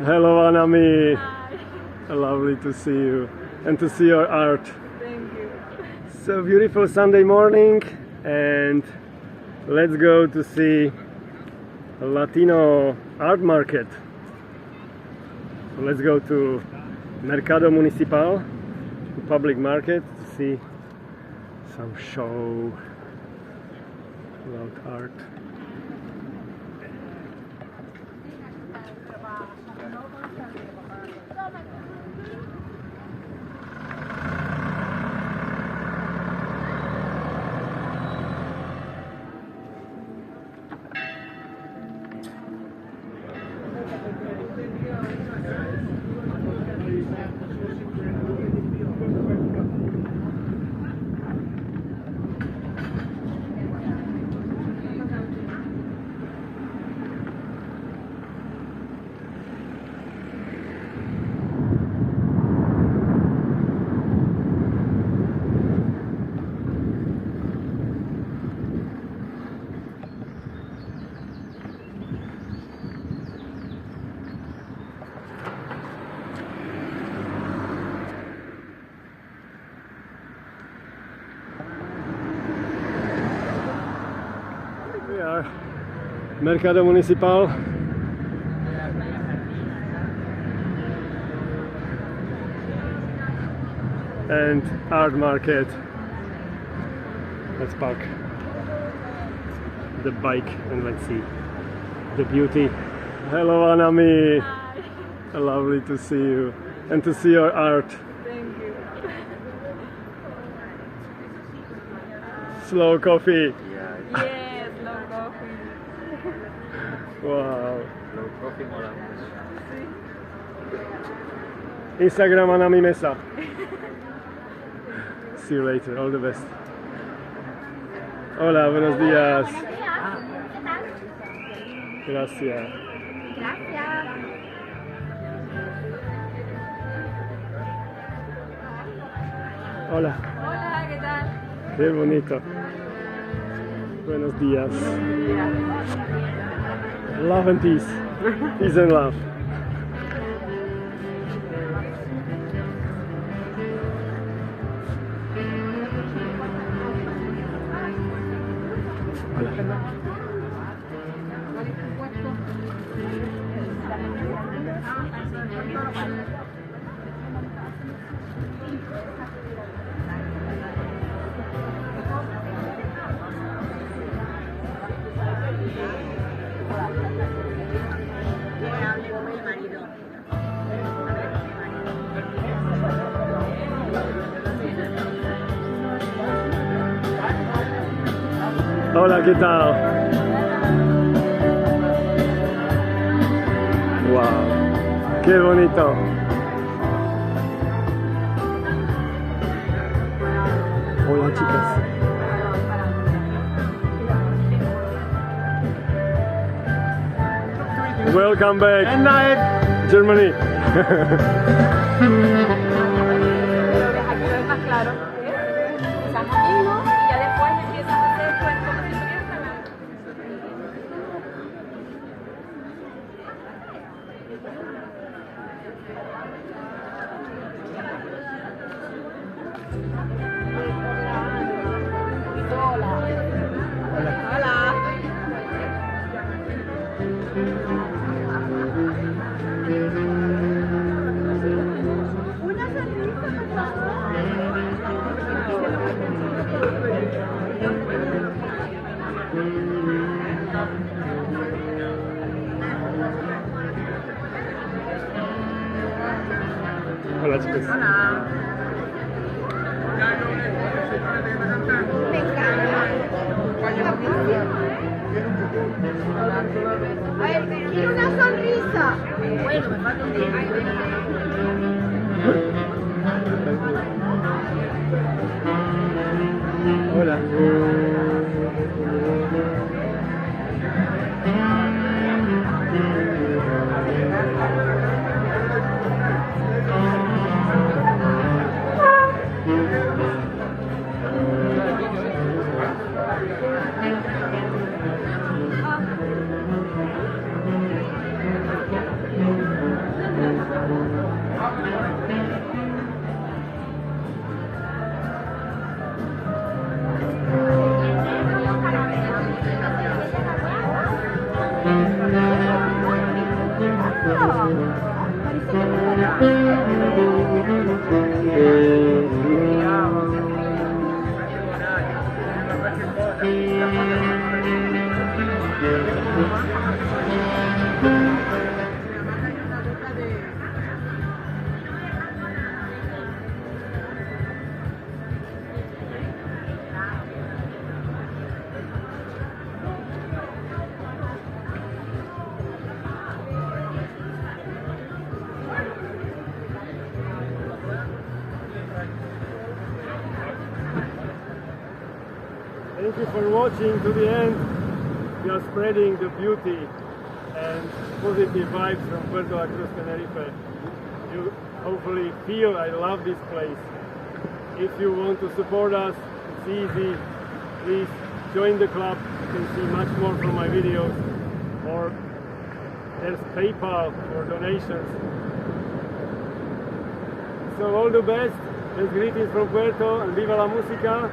Hello, Anami. Hi. Lovely to see you and to see your art. Thank you. So beautiful Sunday morning, and let's go to see a Latino art market. So let's go to Mercado Municipal, the public market, to see some show about art. We are Mercado Municipal. And art market. Let's park the bike and let's see the beauty. Hello, Anami. Hi. Lovely to see you and to see your art. Thank you. Slow coffee. Yes, no coffee. Wow. Slow coffee mola mucho. Instagram Anami Mesa. See you later. All the best. Hola, buenos días. Gracias. Hola. Hola, ¿qué tal? Qué bonito. Buenos días. Love and peace. Peace and love. Hola, ¿qué tal? Wow, qué bonito. Hola, chicas. Welcome back. And night. Germany. Aquí lo ves más claro. Están amigos y ya después empiezas a hacer pues como si estuvieras hablando. Hola. Una sonrisa, por Hola, chicas. Me encanta. A ver, quiero una sonrisa. Bueno, me falta un día. Hola. Thank you for watching to the end. We are spreading the beauty and positive vibes from Puerto La Cruz, Tenerife. You hopefully feel I love this place. If you want to support us, it's easy. Please join the club. You can see much more from my videos. Or there's PayPal for donations. So all the best. There's greetings from Puerto and viva la música.